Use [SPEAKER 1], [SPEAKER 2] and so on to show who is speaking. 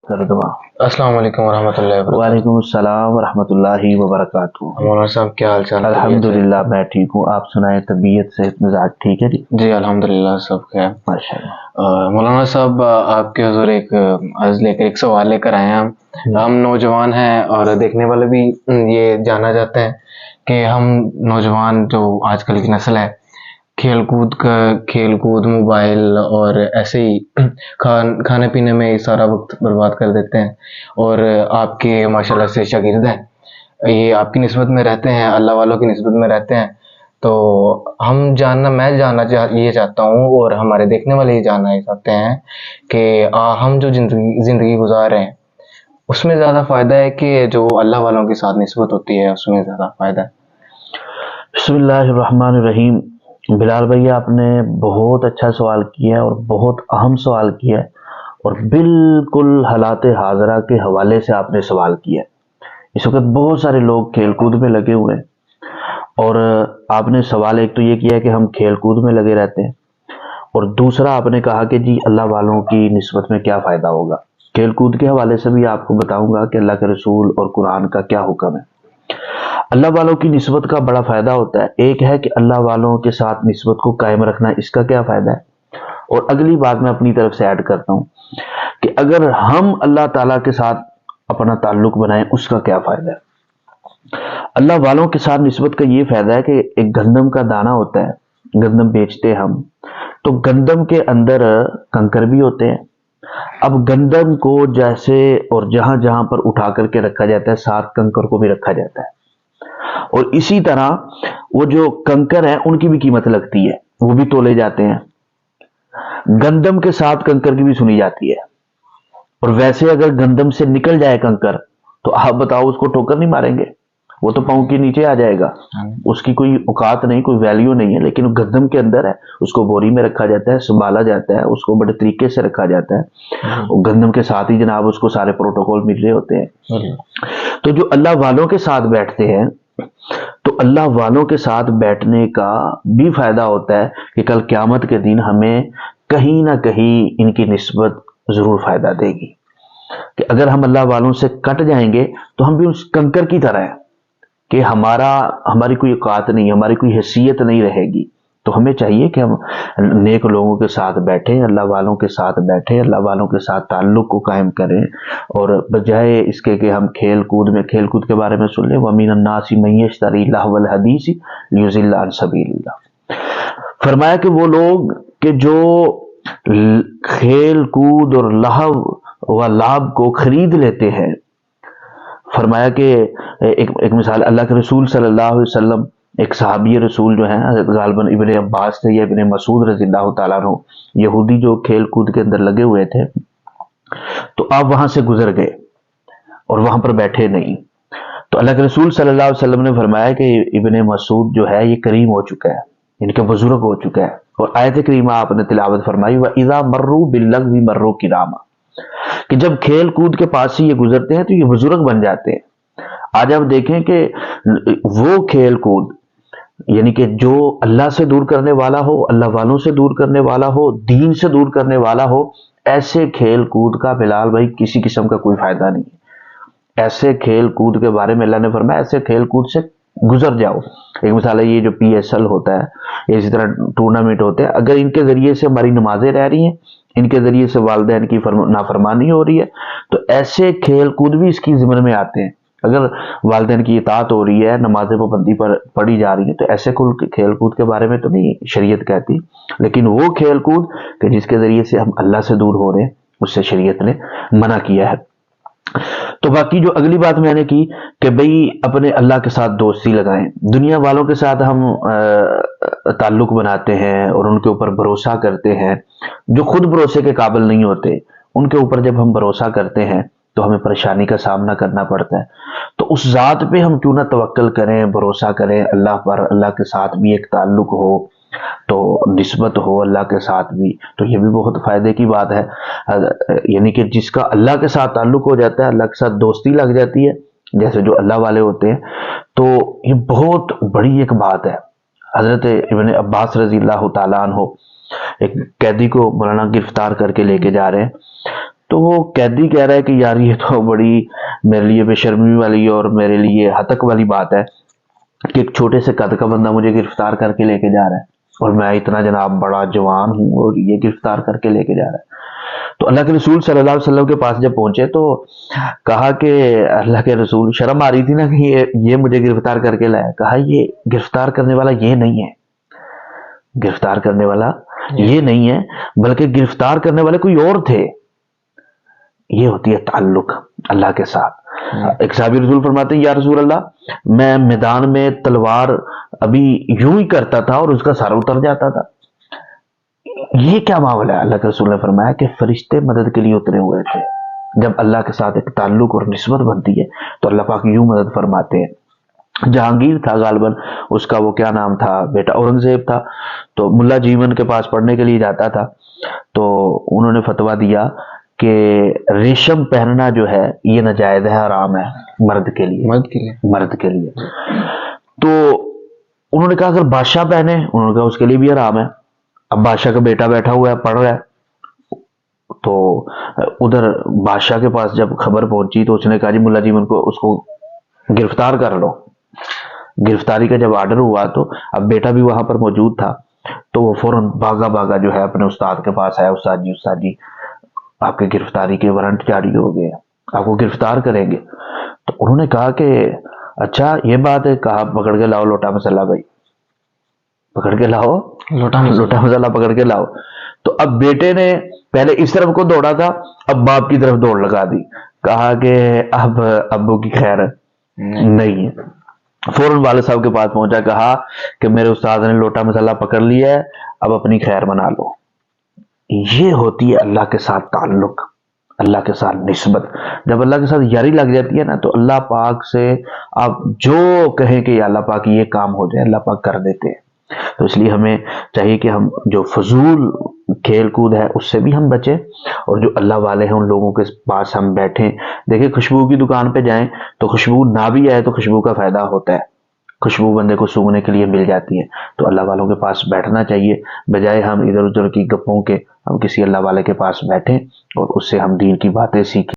[SPEAKER 1] ترجمہ۔
[SPEAKER 2] السلام علیکم ورحمۃ اللہ وبرکاتہ۔
[SPEAKER 1] وعلیکم السلام ورحمۃ اللہ وبرکاتہ۔
[SPEAKER 2] مولانا صاحب کیا حال چال ہے؟
[SPEAKER 1] الحمدللہ میں ٹھیک ہوں، آپ سنائیں، طبیعت سے مزاج ٹھیک ہے جی؟
[SPEAKER 2] جی الحمدللہ سب خیر۔
[SPEAKER 1] ماشاء اللہ۔
[SPEAKER 2] مولانا صاحب آپ کے حضور ایک عرض لے کر ایک سوال لے کر آئے ہیں۔ ہم نوجوان ہیں اور دیکھنے والے بھی یہ جاننا چاہتے ہیں کہ ہم نوجوان جو آج کل کی نسل ہے کھیل کود موبائل اور ایسے ہی کھانے پینے میں سارا وقت برباد کر دیتے ہیں، اور آپ کے ماشاءاللہ سے شاگرد ہیں، یہ آپ کی نسبت میں رہتے ہیں، اللہ والوں کی نسبت میں رہتے ہیں، تو میں جاننا یہ چاہتا ہوں اور ہمارے دیکھنے والے یہ جاننا چاہتے ہیں کہ ہم جو زندگی گزار رہے ہیں اس میں زیادہ فائدہ ہے کہ جو اللہ والوں کے ساتھ نسبت ہوتی ہے اس میں زیادہ فائدہ ہے؟
[SPEAKER 1] بسم اللہ الرحمن الرحیم۔ بلال بھائی آپ نے بہت اچھا سوال کیا ہے اور بہت اہم سوال کیا ہے، اور بالکل حالات حاضرہ کے حوالے سے آپ نے سوال کیا ہے۔ اس وقت بہت سارے لوگ کھیل کود میں لگے ہوئے ہیں، اور آپ نے سوال ایک تو یہ کیا کہ ہم کھیل کود میں لگے رہتے ہیں، اور دوسرا آپ نے کہا کہ جی اللہ والوں کی نسبت میں کیا فائدہ ہوگا۔ کھیل کود کے حوالے سے بھی آپ کو بتاؤں گا کہ اللہ کے رسول اور قرآن کا کیا حکم ہے۔ اللہ والوں کی نسبت کا بڑا فائدہ ہوتا ہے۔ ایک ہے کہ اللہ والوں کے ساتھ نسبت کو قائم رکھنا، اس کا کیا فائدہ ہے، اور اگلی بات میں اپنی طرف سے ایڈ کرتا ہوں کہ اگر ہم اللہ تعالیٰ کے ساتھ اپنا تعلق بنائیں اس کا کیا فائدہ ہے۔ اللہ والوں کے ساتھ نسبت کا یہ فائدہ ہے کہ ایک گندم کا دانہ ہوتا ہے، گندم بیچتے ہم تو گندم کے اندر کنکر بھی ہوتے ہیں۔ اب گندم کو جیسے اور جہاں جہاں پر اٹھا کر کے رکھا جاتا ہے، ساتھ کنکر کو بھی رکھا جاتا ہے، اور اسی طرح وہ جو کنکر ہیں ان کی بھی قیمت لگتی ہے، وہ بھی تولے جاتے ہیں۔ گندم کے ساتھ کنکر کی بھی سنی جاتی ہے، اور ویسے اگر گندم سے نکل جائے کنکر تو آپ بتاؤ اس کو ٹھوکر نہیں ماریں گے، وہ تو پاؤں کے نیچے آ جائے گا، اس کی کوئی اوقات نہیں، کوئی ویلیو نہیں ہے۔ لیکن گندم کے اندر ہے، اس کو بوری میں رکھا جاتا ہے، سنبھالا جاتا ہے، اس کو بڑے طریقے سے رکھا جاتا ہے، اور گندم کے ساتھ ہی جناب اس کو سارے پروٹوکول مل رہے ہوتے ہیں۔ تو جو اللہ والوں کے ساتھ بیٹھتے ہیں تو اللہ والوں کے ساتھ بیٹھنے کا بھی فائدہ ہوتا ہے کہ کل قیامت کے دن ہمیں کہیں نہ کہیں ان کی نسبت ضرور فائدہ دے گی، کہ اگر ہم اللہ والوں سے کٹ جائیں گے تو ہم بھی اس کنکر کی طرح ہیں کہ ہماری کوئی اوقات نہیں، ہماری کوئی حیثیت نہیں رہے گی۔ تو ہمیں چاہیے کہ ہم نیک لوگوں کے ساتھ بیٹھیں، اللہ والوں کے ساتھ بیٹھیں، اللہ والوں کے ساتھ تعلق کو قائم کریں، اور بجائے اس کے کہ ہم کھیل کود کے بارے میں سن لیں، وَمِنَ النَّاسِ مَن يَشْتَرِي لَهْوَ الْحَدِيثِ لِيُضِلَّ عَن سَبِيلِ اللَّهِ۔ فرمایا کہ وہ لوگ کہ جو کھیل کود اور لہو و لعب کو خرید لیتے ہیں، فرمایا کہ ایک مثال اللہ کے رسول صلی اللہ علیہ وسلم، ایک صحابی رسول جو ہیں غالباً ابن عباس تھے یا ابن مسعود رضی اللہ تعالیٰ عنہ، یہودی جو کھیل کود کے اندر لگے ہوئے تھے، تو آپ وہاں سے گزر گئے اور وہاں پر بیٹھے نہیں، تو اللہ کے رسول صلی اللہ علیہ وسلم نے فرمایا کہ ابن مسعود جو ہے یہ کریم ہو چکا ہے، ان کے بزرگ ہو چکا ہے، اور آیت کریمہ آپ نے تلاوت فرمائی وَإِذَا مَرُّوا بِاللَّغْوِ مَرُّوا كِرَامًا، کہ جب کھیل کود کے پاس سے یہ گزرتے ہیں تو یہ بزرگ بن جاتے ہیں۔ آج آپ دیکھیں کہ وہ کھیل کود یعنی کہ جو اللہ سے دور کرنے والا ہو، اللہ والوں سے دور کرنے والا ہو، دین سے دور کرنے والا ہو، ایسے کھیل کود کا بلال بھائی کسی قسم کا کوئی فائدہ نہیں ہے۔ ایسے کھیل کود کے بارے میں اللہ نے فرمایا ایسے کھیل کود سے گزر جاؤ۔ ایک مثال ہے یہ جو PSL ہوتا ہے، اسی طرح ٹورنامنٹ ہوتے ہیں، اگر ان کے ذریعے سے ہماری نمازیں رہ رہی ہیں، ان کے ذریعے سے والدین کی نافرمانی ہو رہی ہے، تو ایسے کھیل کود بھی اس کی ضمن میں آتے ہیں۔ اگر والدین کی اطاعت ہو رہی ہے، نماز پابندی پر پڑھی جا رہی ہے، تو ایسے کھیل کود کے بارے میں تو نہیں شریعت کہتی، لیکن وہ کھیل کود کہ جس کے ذریعے سے ہم اللہ سے دور ہو رہے ہیں اس سے شریعت نے منع کیا ہے۔ تو باقی جو اگلی بات میں نے کی کہ بھئی اپنے اللہ کے ساتھ دوستی لگائیں۔ دنیا والوں کے ساتھ ہم تعلق بناتے ہیں اور ان کے اوپر بھروسہ کرتے ہیں، جو خود بھروسے کے قابل نہیں ہوتے، ان کے اوپر جب ہم بھروسہ کرتے ہیں تو ہمیں پریشانی کا سامنا کرنا پڑتا ہے۔ تو اس ذات پہ ہم کیوں نہ توکل کریں، بھروسہ کریں اللہ پر، اللہ کے ساتھ بھی ایک تعلق ہو، تو نسبت ہو اللہ کے ساتھ بھی، تو یہ بھی بہت فائدے کی بات ہے۔ یعنی کہ جس کا اللہ کے ساتھ تعلق ہو جاتا ہے، اللہ کے ساتھ دوستی لگ جاتی ہے، جیسے جو اللہ والے ہوتے ہیں، تو یہ بہت بڑی ایک بات ہے۔ حضرت ابن عباس رضی اللہ تعالیٰ عنہ ایک قیدی کو مولانا گرفتار کر کے لے کے جا رہے ہیں، تو وہ قیدی کہہ رہا ہے کہ یار یہ تو بڑی میرے لیے بے شرمی والی اور میرے لیے ہتک والی بات ہے کہ ایک چھوٹے سے قد کا بندہ مجھے گرفتار کر کے لے کے جا رہا ہے، اور میں اتنا جناب بڑا جوان ہوں اور یہ گرفتار کر کے لے کے جا رہا ہے۔ تو اللہ کے رسول صلی اللہ علیہ وسلم کے پاس جب پہنچے تو کہا کہ اللہ کے رسول، شرم آ رہی تھی نا کہ یہ مجھے گرفتار کر کے لایا، کہا یہ گرفتار کرنے والا یہ نہیں ہے، گرفتار کرنے والا یہ نہیں ہے، بلکہ گرفتار کرنے والے کوئی اور تھے۔ یہ ہوتی ہے تعلق اللہ کے ساتھ۔ ایک صحابی رسول فرماتے ہیں یا رسول اللہ، میں میدان میں تلوار ابھی یوں ہی کرتا تھا اور اس کا سر اتر جاتا تھا، یہ کیا معاملہ ہے؟ اللہ کے رسول نے فرمایا کہ فرشتے مدد کے لیے اترے ہوئے تھے۔ جب اللہ کے ساتھ ایک تعلق اور نسبت بنتی ہے تو اللہ پاک یوں مدد فرماتے ہیں۔ جہانگیر تھا غالباً اس کا، وہ کیا نام تھا، بیٹا اورنگزیب تھا، تو ملا جیون کے پاس پڑھنے کے لیے جاتا تھا، تو انہوں نے فتویٰ دیا کہ ریشم پہننا جو ہے یہ ناجائز ہے، حرام ہے مرد کے لیے، مرد کے لیے۔ تو انہوں نے کہا اگر بادشاہ پہنے، انہوں نے کہا اس کے لیے بھی حرام ہے۔ اب بادشاہ کا بیٹا بیٹھا ہوا ہے، پڑھ رہا ہے، تو ادھر بادشاہ کے پاس جب خبر پہنچی تو اس نے کہا جی ملا جیون کو اس کو گرفتار کر لو۔ گرفتاری کا جب آرڈر ہوا تو اب بیٹا بھی وہاں پر موجود تھا، تو وہ فوراً بھاگا جو ہے اپنے استاد کے پاس آیا، استاد جی آپ کے گرفتاری کے وارنٹ جاری ہو گئے، آپ کو گرفتار کریں گے۔ تو انہوں نے کہا کہ اچھا یہ بات ہے، کہا پکڑ کے لاؤ لوٹا مسئلہ، بھائی پکڑ کے لاؤ لوٹا مسئلہ پکڑ کے لاؤ۔ تو اب بیٹے نے پہلے اس طرف کو دوڑا تھا، اب باپ کی طرف دوڑ لگا دی، کہا کہ اب ابو کی خیر نہیں ہے۔ فوراً والد صاحب کے پاس پہنچا، کہا کہ میرے استاد نے لوٹا مسئلہ پکڑ لیا ہے، اب اپنی خیر بنا لو۔ یہ ہوتی ہے اللہ کے ساتھ تعلق، اللہ کے ساتھ نسبت۔ جب اللہ کے ساتھ یاری لگ جاتی ہے نا تو اللہ پاک سے آپ جو کہیں کہ یا اللہ پاک یہ کام ہو جائے، اللہ پاک کر دیتے ہیں۔ تو اس لیے ہمیں چاہیے کہ ہم جو فضول کھیل کود ہے اس سے بھی ہم بچیں، اور جو اللہ والے ہیں ان لوگوں کے پاس ہم بیٹھیں۔ دیکھیں خوشبو کی دکان پہ جائیں تو خوشبو نہ بھی آئے تو خوشبو کا فائدہ ہوتا ہے، خوشبو بندے کو سونگھنے کے لیے مل جاتی ہے۔ تو اللہ والوں کے پاس بیٹھنا چاہیے، بجائے ہم ادھر ادھر کی گپوں کے ہم کسی اللہ والے کے پاس بیٹھیں اور اس سے ہم دین کی باتیں سیکھیں۔